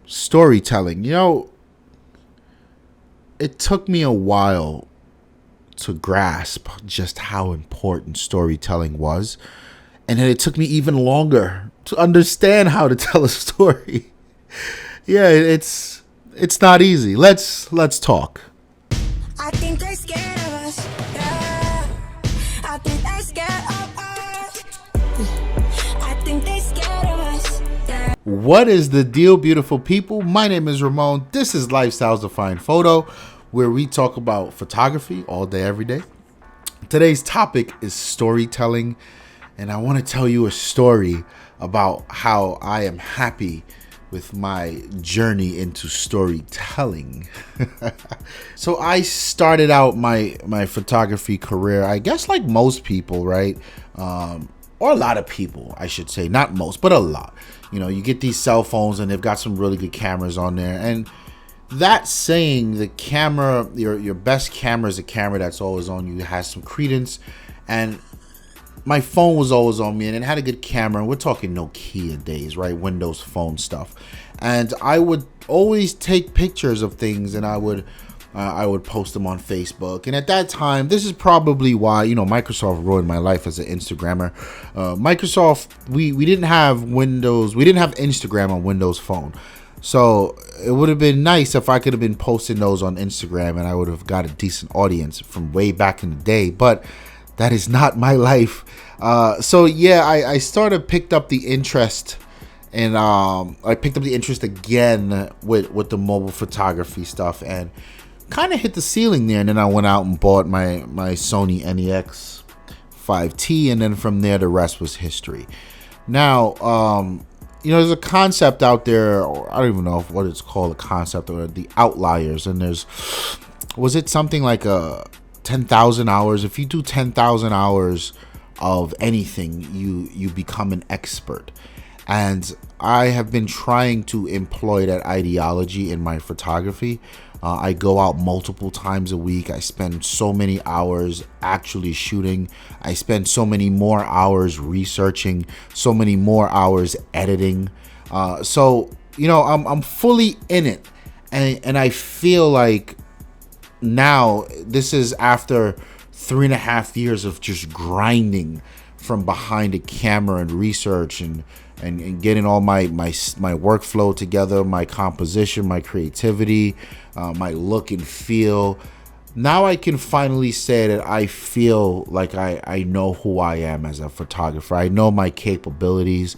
Storytelling. It took me a while to grasp just how important storytelling was. And then it took me even longer to understand how to tell a story. Yeah, it's not easy. Let's talk. I think they're scared of us. Yeah. I think they're scared of us. I think they're scared of us. Yeah. What is the deal, beautiful people? My name is Ramon. This is Lifestyles Defined Photo, where we talk about photography all day, every day. Today's topic is storytelling, and I want to tell you a story about how I am happy with my journey into storytelling. So I started out my photography career, I guess like most people, right? Or a lot of people, I should say. Not most, but a lot. You get these cell phones and they've got some really good cameras on there. And that saying, the camera, your best camera is a camera that's always on you, has some credence. And my phone was always on me, and it had a good camera. And we're talking Nokia days, right? Windows Phone stuff. And I would always take pictures of things, and I would post them on Facebook. And at that time, this is probably why Microsoft ruined my life as an Instagrammer. Microsoft, we didn't have Windows, we didn't have Instagram on Windows Phone. So it would have been nice if I could have been posting those on Instagram, and I would have got a decent audience from way back in the day. But that is not my life. So yeah, I picked up the interest, and I picked up the interest again with the mobile photography stuff, and kind of hit the ceiling there. And then I went out and bought my Sony NEX 5T, and then from there the rest was history. Now, there's a concept out there, or I don't even know what it's called, a concept, or the outliers. And was it something like 10,000 hours? If you do 10,000 hours of anything, you become an expert. And I have been trying to employ that ideology in my photography. I go out multiple times a week. I spend so many hours actually shooting. I spend so many more hours researching, so many more hours editing. So I'm fully in it, and I feel like now this is after 3.5 years of just grinding from behind a camera and research and getting all my workflow together, my composition, my creativity, my look and feel. Now I can finally say that I feel like I know who I am as a photographer. I know my capabilities.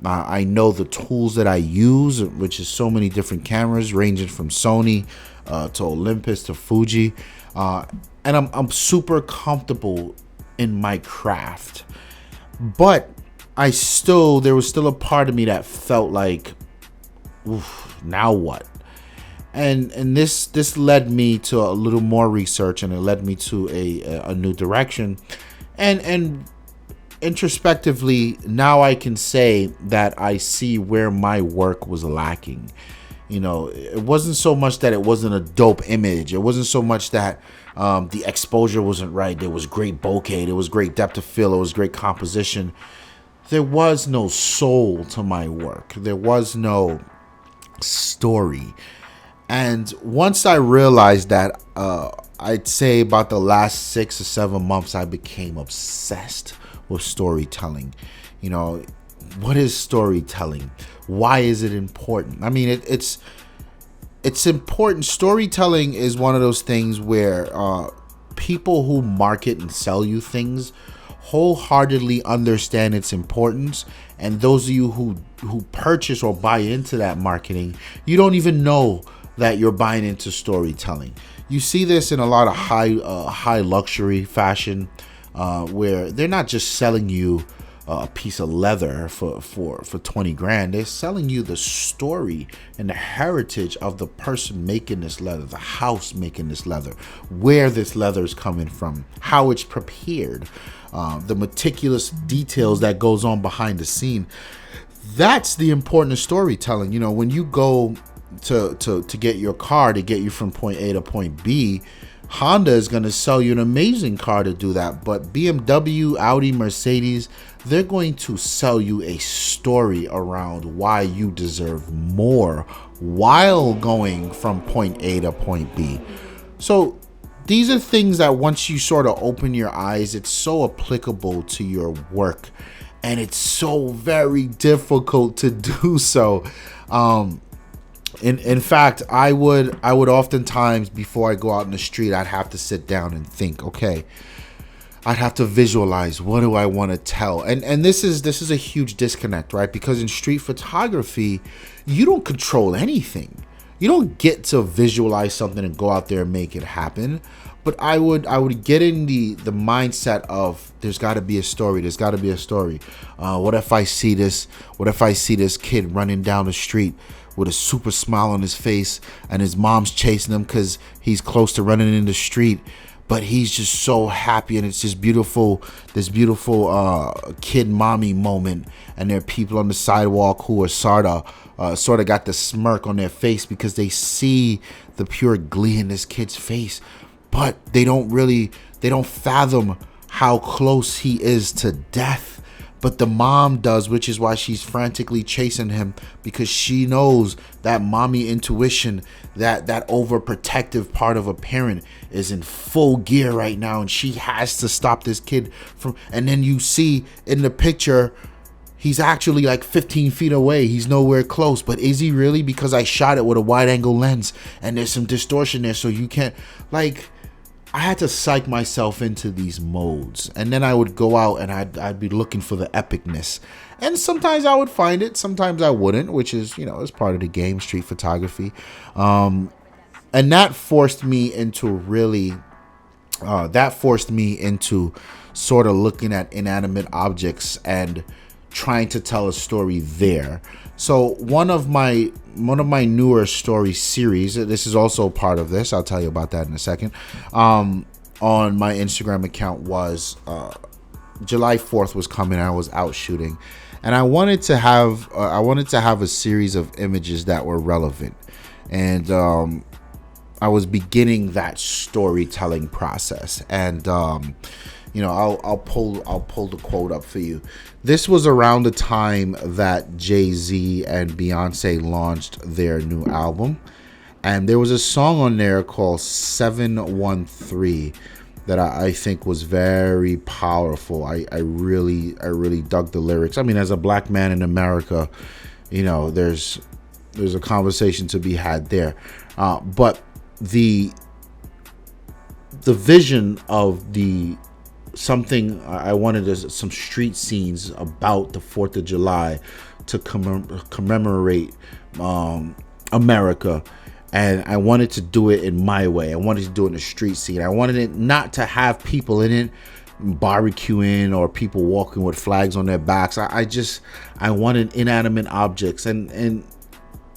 I know the tools that I use, which is so many different cameras, ranging from Sony to Olympus to Fuji, and I'm super comfortable in my craft. But there was still a part of me that felt like, oof, now what? And this led me to a little more research, and it led me to a new direction. And introspectively, now I can say that I see where my work was lacking. It wasn't so much that it wasn't a dope image. It wasn't so much that the exposure wasn't right. There was great bokeh. There was great depth of field. There was great composition. There was no soul to my work. There was no story. And once I realized that, I'd say about the last 6 or 7 months, I became obsessed with storytelling. What is storytelling? Why is it important? I mean, it's important. Storytelling is one of those things where people who market and sell you things wholeheartedly understand its importance, and those of you who purchase or buy into that marketing, you don't even know that you're buying into storytelling. You see this in a lot of high luxury fashion, where they're not just selling you a piece of leather for 20 grand. They're selling you the story and the heritage of the person making this leather, the house making this leather, where this leather is coming from, how it's prepared, the meticulous details that goes on behind the scene. That's the importance of storytelling. When you go to get your car to get you from point A to point B, Honda is going to sell you an amazing car to do that. But BMW, Audi, Mercedes, they're going to sell you a story around why you deserve more while going from point A to point B. So these are things that once you sort of open your eyes, it's so applicable to your work, and it's so very difficult to do so. In fact, I would oftentimes, before I go out in the street, I'd have to sit down and think, okay, I'd have to visualize, what do I want to tell? And this is a huge disconnect, right? Because in street photography, you don't control anything. You don't get to visualize something and go out there and make it happen. But I would get in the mindset of, there's got to be a story. There's got to be a story. What if I see this kid running down the street with a super smile on his face, and his mom's chasing him because he's close to running in the street, but he's just so happy, and it's this beautiful kid mommy moment, and there are people on the sidewalk who are sort of got the smirk on their face because they see the pure glee in this kid's face, but they don't fathom how close he is to death. But the mom does, which is why she's frantically chasing him, because she knows that mommy intuition, that overprotective part of a parent is in full gear right now, and she has to stop this kid from. And then you see in the picture, he's actually like 15 feet away. He's nowhere close. But is he really? Because I shot it with a wide angle lens, and there's some distortion there, so you can't, like, I had to psych myself into these modes, and then I would go out and I'd be looking for the epicness, and sometimes I would find it, sometimes I wouldn't, which is, is part of the game, street photography, and that forced me into sort of looking at inanimate objects and trying to tell a story there. So one of my newer story series, this is also part of this, I'll tell you about that in a second, on my Instagram account was July 4th was coming, I was out shooting, and I wanted to have a series of images that were relevant, and I was beginning that storytelling process, and I'll pull the quote up for you. This was around the time that Jay-Z and Beyonce launched their new album, and there was a song on there called 713 that I think was very powerful. I really dug the lyrics. I mean, as a black man in America, there's a conversation to be had there, but the vision of something I wanted some street scenes about the 4th of July to commemorate America, and I wanted to do it in my way. I wanted to do it in a street scene. I wanted it not to have people in it barbecuing or people walking with flags on their backs. I wanted inanimate objects, and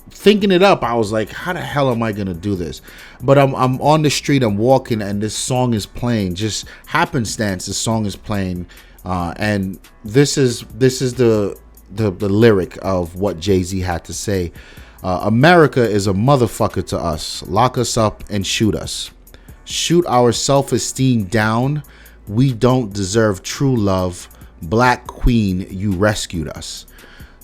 thinking it up, I was like, how the hell am I gonna do this? But I'm on the street, I'm walking, and this song is playing, just happenstance, this song is playing, and this is the lyric of what Jay-Z had to say. America is a motherfucker to us. Lock us up and shoot us. Shoot our self-esteem down. We don't deserve true love. Black queen, you rescued us.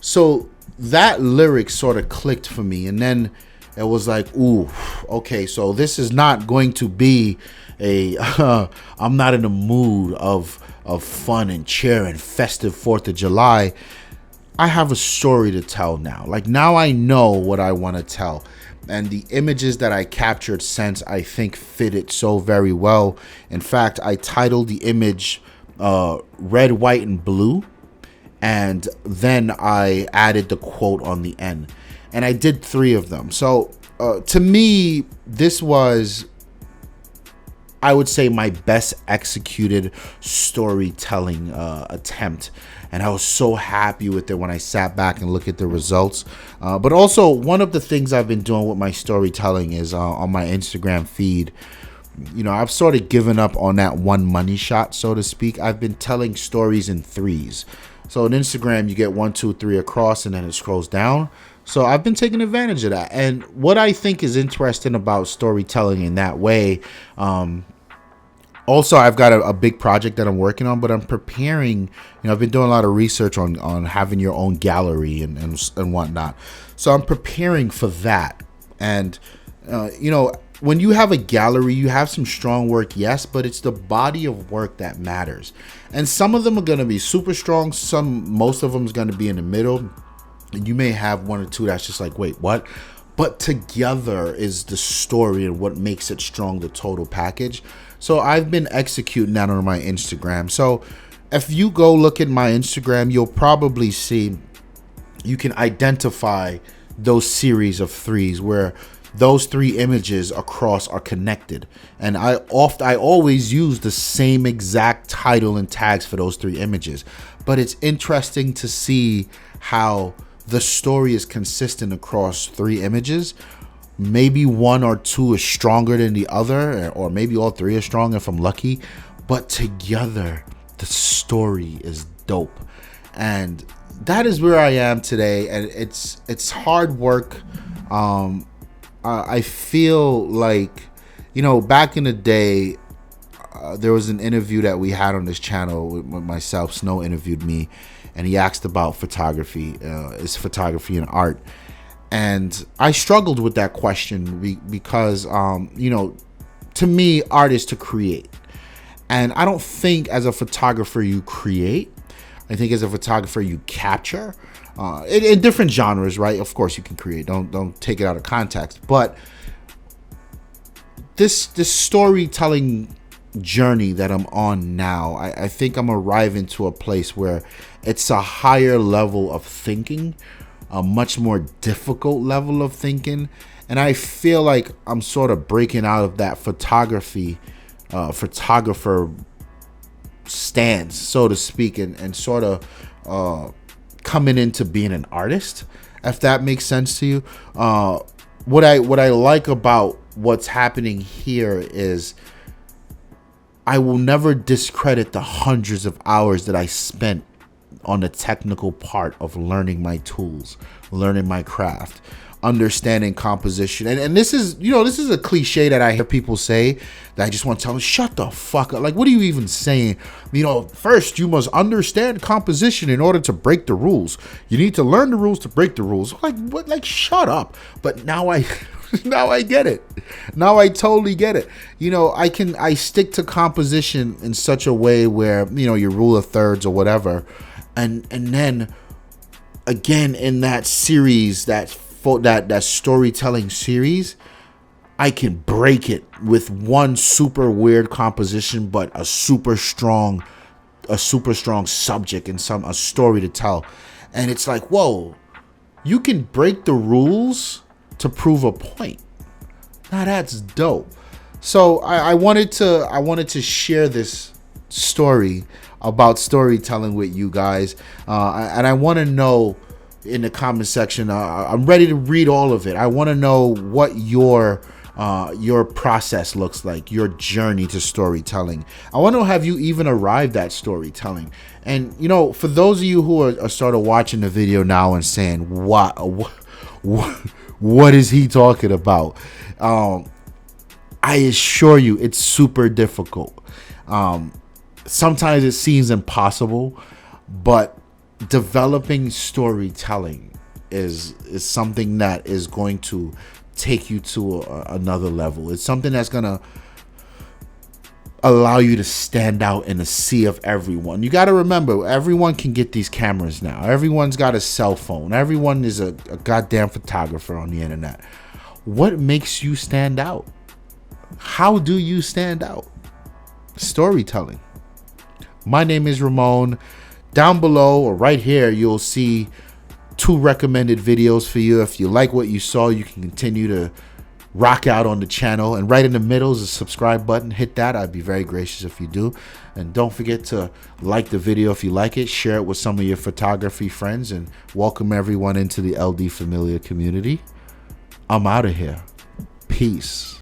So that lyric sort of clicked for me, and then it was like, ooh, okay, so this is not going to be I'm not in the mood of fun and cheer and festive 4th of July. I have a story to tell now. Like, now I know what I want to tell, and the images that I captured since, I think, fit it so very well. In fact, I titled the image Red, White, and Blue, and then I added the quote on the end, and I did 3 of them. So to me, this was, I would say, my best executed storytelling attempt, and I was so happy with it when I sat back and looked at the results. But also, one of the things I've been doing with my storytelling is on my Instagram feed, I've sort of given up on that one money shot, so to speak. I've been telling stories in 3s. So on Instagram, you get 1, 2, 3 across, and then it scrolls down. So I've been taking advantage of that. And what I think is interesting about storytelling in that way, Also, I've got a big project that I'm working on, but I'm preparing. I've been doing a lot of research on having your own gallery and whatnot. So I'm preparing for that. And, when you have a gallery, you have some strong work, yes, but it's the body of work that matters. And some of them are going to be super strong. Most of them is going to be in the middle. And you may have one or two that's just like, wait, what? But together is the story and what makes it strong, the total package. So I've been executing that on my Instagram. So if you go look at my Instagram, you'll probably see, you can identify those series of threes where those three images across are connected. And I always use the same exact title and tags for those three images. But it's interesting to see how the story is consistent across three images. Maybe one or two is stronger than the other, or maybe all three are strong if I'm lucky. But together, the story is dope. And that is where I am today. And it's hard work. I feel like, back in the day, there was an interview that we had on this channel with myself. Snow interviewed me, and he asked about photography. Is photography an art? And I struggled with that question because, to me, art is to create. And I don't think as a photographer you create. I think as a photographer you capture. In different genres, right? Of course you can create. Don't take it out of context. But this storytelling journey that I'm on now, I think I'm arriving to a place where it's a higher level of thinking, a much more difficult level of thinking. And I feel like I'm sort of breaking out of that photographer stance, so to speak, and sort of coming into being an artist, if that makes sense to you. What I like about what's happening here is I will never discredit the hundreds of hours that I spent on the technical part of learning my tools, learning my craft, understanding composition. And this is, this is a cliche that I hear people say that I just want to tell them, shut the fuck up. Like, what are you even saying? First you must understand composition in order to break the rules. You need to learn the rules to break the rules. Like, what? Like, shut up. But now I get it. Now I totally get it. I stick to composition in such a way where, your rule of thirds or whatever. And then again, in that series, that storytelling series, I can break it with one super weird composition, but a super strong subject and a story to tell. And it's like, whoa, you can break the rules to prove a point. Now that's dope. So I wanted to share this story about storytelling with you guys, and I want to know in the comment section. I'm ready to read all of it. I want to know what your process looks like, your journey to storytelling. I want to know, have you even arrived at storytelling? And for those of you who are sort of watching the video now and saying, what is he talking about? I assure you, it's super difficult. Sometimes it seems impossible, but developing storytelling is something that is going to take you to another level. It's something that's gonna allow you to stand out in a sea of everyone. You got to remember, everyone can get these cameras now. Everyone's got a cell phone. Everyone is a goddamn photographer on the internet. What makes you stand out? How do you stand out? Storytelling. My name is Ramon. Down below or right here, you'll see 2 recommended videos for you. If you like what you saw, you can continue to rock out on the channel. And right in the middle is a subscribe button. Hit that. I'd be very gracious if you do. And don't forget to like the video if you like it. Share it with some of your photography friends. And welcome everyone into the LD Familia community. I'm out of here. Peace.